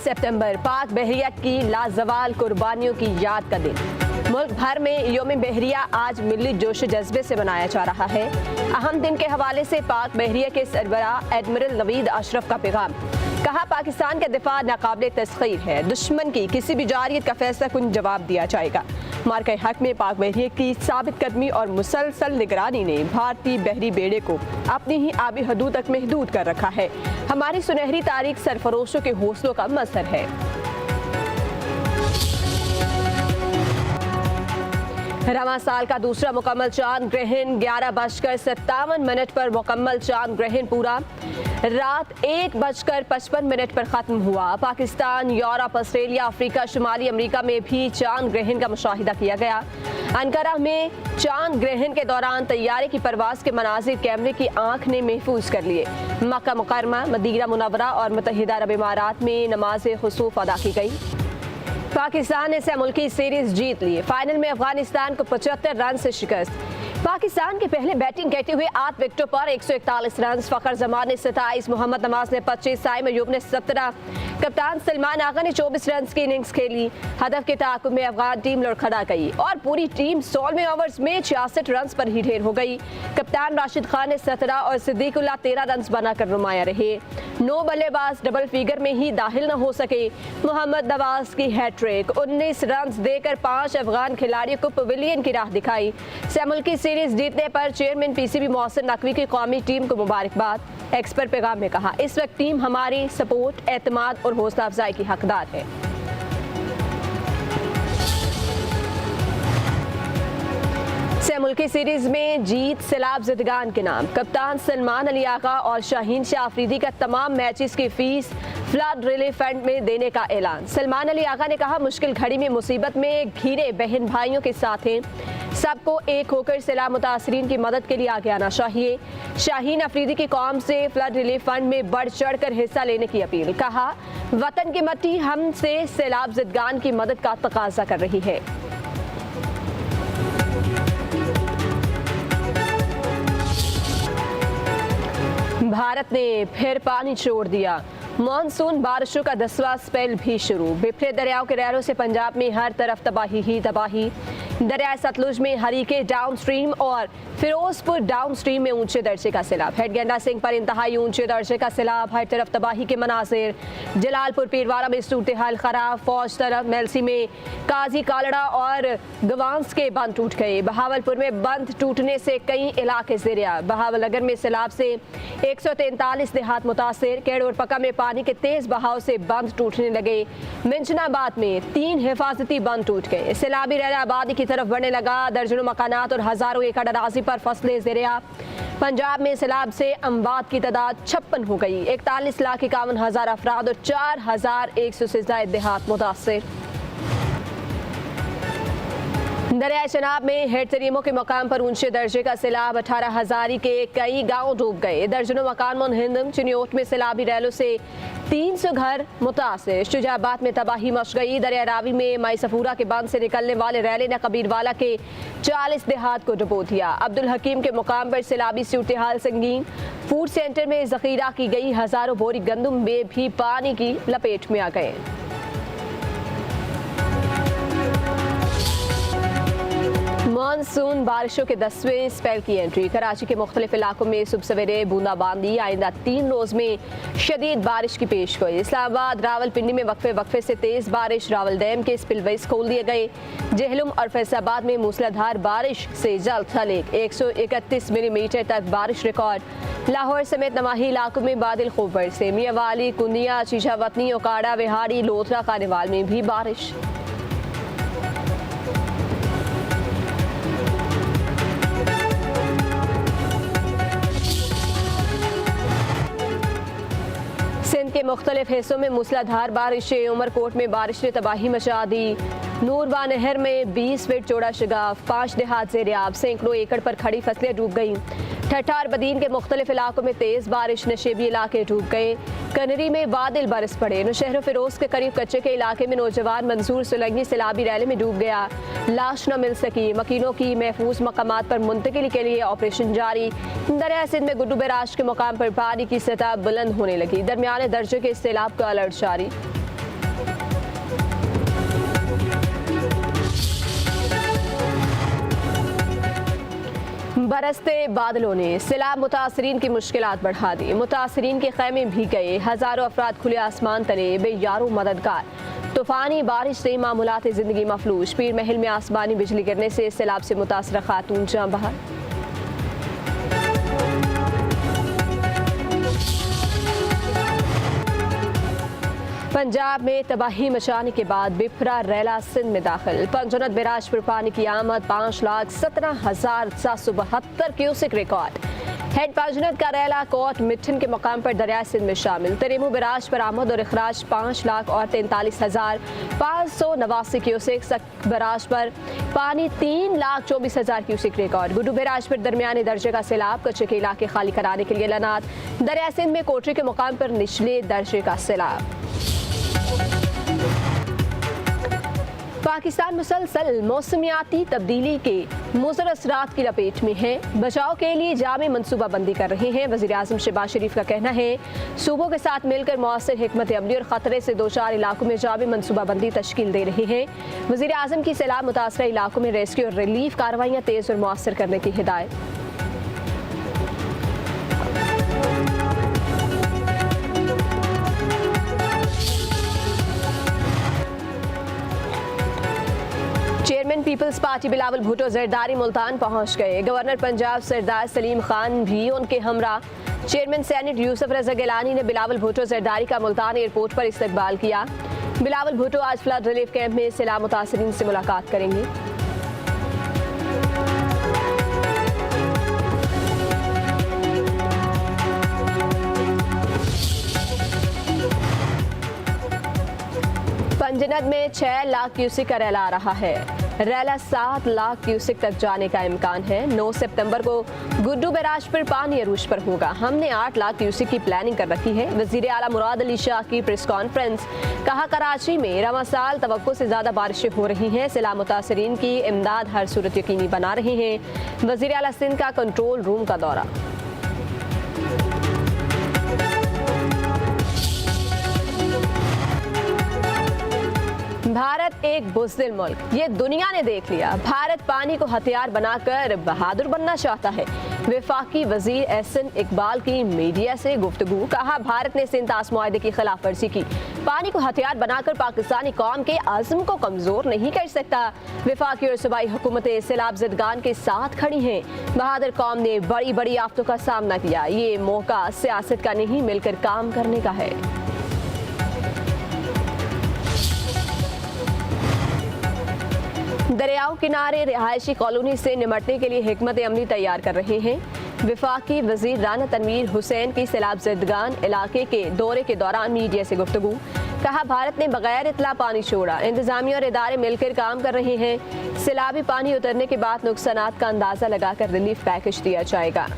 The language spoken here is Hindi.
सितंबर पाक बहरिया की लाजवाल कुर्बानियों की याद का दिन। मुल्क भर में यौम बहरिया आज मिली जोश जज्बे से मनाया जा रहा है। अहम दिन के हवाले से पाक बहरिया के सरबराह एडमिरल नवीद अशरफ का पैगाम। कहा, पाकिस्तान का दिफा नाकाबिले तस्खीर है, दुश्मन की किसी भी जारियत का फैसला कुन जवाब दिया जाएगा। मार्के हक में पाक बहरिया की साबित कदमी और मुसलसल निगरानी ने भारतीय बहरी बेड़े को अपनी ही आबी हदूद तक महदूद कर रखा है। हमारी सुनहरी तारीख सरफरोशों के हौसलों का मजहर है। रवां साल का दूसरा मुकम्मल चांद ग्रहण 11:57 पर मुकम्मल चांद ग्रहण पूरा। रात 1:55 पर ख़त्म हुआ। पाकिस्तान, यूरोप, ऑस्ट्रेलिया, अफ्रीका, शुमाली अमेरिका में भी चांद ग्रहण का मुशाहिदा किया गया। अंकारा में चांद ग्रहण के दौरान तैयारे की परवाज़ के मनाजिर कैमरे की आंख ने महफूज कर लिए। मक्का मुकर्रमा, मदीना मुनव्वरा और मुत्तहिदा अरब इमारात में नमाज खुसूफ अदा की गई। पाकिस्तान ने मुल्की सीरीज जीत ली। फाइनल में अफगानिस्तान को 75 रन से शिकस्त। पाकिस्तान के पहले बैटिंग करते हुए 8 विकेटों पर 141 रन। फखर जमान ने 27, मोहम्मद नवाज ने 25, साइम अयूब ने 17, कप्तान सलमान आगा ने 24 रन की इनिंग्स खेली। हदफ के ताकुब में अफगान टीम लड़खड़ा गई और पूरी टीम 16वें ओवर्स में 66 रन पर ही ढेर हो गई। कप्तान राशिद खान ने 17 और सिद्दीकुल्लाह 13 रन बनाकर नुमाया रहे। 9 बल्लेबाज डबल फिगर में ही दाखिल न हो सके। मोहम्मद नवाज की हैट्रिक, 19 रन देकर 5 अफगान खिलाड़ियों को पवेलियन की राह दिखाई। मुल्की सीरीज जीतने पर चेयरमैन पीसीबी मोहसिन नकवी की कौमी टीम को मुबारकबाद। एक्स पर पैगाम में कहा, इस वक्त टीम हमारी सपोर्ट, एतमाद और हौसला अफजाई की हकदार है। मुल्की सीरीज में जीत सैलाब ज़िदगान के नाम। कप्तान सलमान अली आगा और शाहीन शाह अफरीदी का तमाम मैचेस की फीस फ्लड रिलीफ फंड में देने का ऐलान। सलमान अली आगा ने कहा, मुश्किल घड़ी में मुसीबत में घिरे बहन भाइयों के साथ हैं, सबको एक होकर सैलाब मुतासरीन की मदद के लिए आगे आना चाहिए। शाहीन अफरीदी की कौम से फ्लड रिलीफ फंड में बढ़ चढ़ कर हिस्सा लेने की अपील। कहा, वतन की मट्टी हमसे सैलाब ज़िदगान की मदद का तकाजा कर रही है। भारत ने फिर पानी छोड़ दिया। मानसून बारिशों का 10वां स्पेल भी शुरू। बिफरे दरियाओं के रहरों से पंजाब में हर तरफ तबाही ही तबाही। दरियाए सतलुज में हरीके डाउन स्ट्रीम और फिरोजपुर डाउन स्ट्रीम में ऊंचे दर्जे का सैलाब। हेडगेंडा सिंह पर इंतहाई ऊंचे दर्जे का सैलाब, हर तरफ तबाही के मनाजिर। जलालपुर पीरवाड़ा में सूरत हाल खराब। फौज तरफ मेलसी में काजी कालड़ा और गवांस के बंद टूट गए। बहावलपुर में बंद टूटने से कई इलाके ज़ेरिया। बहावलनगर में सैलाब से 143 देहात मुतासिर। केड़ और पक्का में पानी के तेज बहाव से बंद टूटने लगे। मिंचनाबाद में 3 हिफाजती बंद टूट गए। सैलाबी रहना आबादी की तरफ बढ़ने लगा। दर्जनों मकानात और हजारों एकड़ अराजी पर फसलें ज़ेरिया। पंजाब में सैलाब से अमवात की तादाद 56 हो गई। 41,51,000 अफराद और 4,100 से ज्यादा देहात मुतासिर। दरियाए चनाब में हेड तरीमों के मकाम पर ऊंचे दर्जे का सैलाब। 18,000 के कई गांव डूब गए। दर्जनों मकान मुनहदम। चिन्योट में सैलाबी रैलों से 300 घर मुतासिर। शुजाबाद में तबाही मच गई। दरिया रावी में माई सफूरा के बंद से निकलने वाले रैले ने कबीरवाला के 40 देहात को डुबो दिया। अब्दुल हकीम के मुकाम पर सैलाबी सूरत हाल संगीन। फूड सेंटर में जखीरा की गई हजारों बोरी गंदम में भी पानी की लपेट में आ गए। मानसून बारिशों के 10वें स्पेल की एंट्री। कराची के मुख्तलिफ इलाकों में सुबह सवेरे बूंदाबांदी। आइंदा 3 रोज में शदीद बारिश की पेश गोई। इस्लामाबाद, रावलपिंडी में वक्फे से तेज बारिश। रावल डैम के स्पिलवेज खोल दिए गए। जहलुम और फैसलाबाद में मूसलाधार बारिश से जल्द थलेक 131 मिलीमीटर तक बारिश रिकॉर्ड। लाहौर समेत नवाही इलाकों में बादल खूब बरसे। मियावाली, कुंदिया, चीचावतनी, ओकाड़ा, विहाड़ी, लोथरा, कानेवाल में भी बारिश। सिंध के मुख्तलिफ हिस्सों में मूसलाधार बारिशें। उमरकोट में बारिश ने तबाही मचा दी। नूरवा नहर में 20 फीट चौड़ा शगाफ। 5 देहात ज़ेरियाब। सैकड़ों एकड़ पर खड़ी फसलें डूब गईं। ठठार बदीन के मुख्तलिफ इलाकों में तेज बारिश। नशेबी इलाके डूब गए। कनरी में बादल बरस पड़े। नौशहर फिरोज के करीब कच्चे के इलाके में नौजवान मंसूर सुलंगी सैलाबी रैली में डूब गया। लाश न मिल सकी। मकीनों की महफूज मकामात पर मुंतकिली के लिए ऑपरेशन जारी। दरिया सिंध में गुड्डू बैराज के मुकाम पर पानी की सतह बुलंद होने लगी। दरमियाने दर्जे के सैलाब का अलर्ट जारी। बरसते बादलों ने सैलाब मुतासरीन की मुश्किलात बढ़ा दी। मुतासरीन के खैमे भीग गए, हजारों अफराद खुले आसमान तले बेयारो मददगार। तूफानी बारिश से मामूलात जिंदगी मफलूज। पीर महल में आसमानी बिजली गिरने से सैलाब से मुतासर खातून जाँ बहा। पंजाब में तबाही मचाने के बाद बिफरा रैला सिंध में दाखिल। पंजनत बैराज पर पानी की आमद 5,17,772 क्यूसेक रिकॉर्ड। हेड पंजनत का रैला कोट मिठन के मकाम पर दरिया सिंध में शामिल। तरेमू बैराज पर आमद और अखराज 5,43,589 क्यूसेक। बैराज पर पानी 3,24,000 क्यूसेक रिकॉर्ड। गुड्डू बैराज पर दरमियाने दर्जे का सैलाब। कच्चे के इलाके खाली कराने के लिए ऐलानात। दरिया सिंध में कोटरी के मकाम पर निचले दर्जे का सैलाब। पाकिस्तान मुसलसल मौसमियाती तब्दीली के मुज़र असरात की लपेट में है। बचाव के लिए जामे मनसूबाबंदी कर रहे हैं। वज़ीर आज़म शहबाज शरीफ का कहना है सूबों के साथ मिलकर मौसर हिकमत अमली और ख़तरे से दो चार इलाकों में जामे मनसूबाबंदी तश्कील दे रहे हैं। वज़ीर आज़म की सैलाब मुतासरा इलाकों में रेस्क्यू और रिलीफ कार्रवाइयाँ तेज़ और मौसर करने की हिदायत। Chairman people's party Bilawal Bhutto Zardari Multan पहुंच गए। गवर्नर पंजाब सरदार सलीम खान भी उनके हमरा। चेयरमैन सेनेट यूसुफ रजा गिलानी ने बिलावल भुट्टो जरदारी का मुल्तान एयरपोर्ट पर इस्तकबाल किया। बिलावल भुट्टो आज फ्लड रिलीफ कैंप में सैलाब मुतासरीन से मुलाकात करेंगे। पंजनत में 6 लाख क्यूसेक का रैला आ रहा है। रैला 7 लाख क्यूसेक तक जाने का इम्कान है। 9 सितंबर को गुड्डू बैराज पर पानी अरूज पर होगा। हमने 8 लाख क्यूसेक की प्लानिंग कर रखी है। वजीर आला मुराद अली शाह की प्रेस कॉन्फ्रेंस। कहा कराची में रवा साल तवक्को से ज्यादा बारिशें हो रही हैं। सैलाब मुतासरीन की इमदाद हर सूरत यकीनी बना रहे हैं। वजीर आला सिंध का कंट्रोल रूम का दौरा। भारत एक बुज़दिल मुल्क, ये दुनिया ने देख लिया। भारत पानी को हथियार बनाकर बहादुर बनना चाहता है। वफाकी वजीर एहसन इकबाल की मीडिया से गुफ्तगू। कहा भारत ने सिंध मुआहदे की खिलाफ वर्जी की। पानी को हथियार बनाकर पाकिस्तानी कौम के आज़म को कमजोर नहीं कर सकता। वफाकी और सूबाई हुकूमतें सैलाब ज़दगान के साथ खड़ी हैं। बहादुर कौम ने बड़ी बड़ी आफतों का सामना किया। ये मौका सियासत का नहीं, मिलकर काम करने का है। दरियाओं किनारे रिहायशी कॉलोनी से निमटने के लिए हिकमत अमली तैयार कर रहे हैं। वफाकी वजीर राना तनवीर हुसैन की सैलाब ज़दगान इलाके के दौरे के दौरान मीडिया से गुफ्तगू। कहा भारत ने बगैर इतला पानी छोड़ा। इंतजामिया और इदारे मिलकर काम कर रहे हैं। सैलाबी पानी उतरने के बाद नुकसानात का अंदाजा लगाकर रिलीफ पैकेज दिया जाएगा।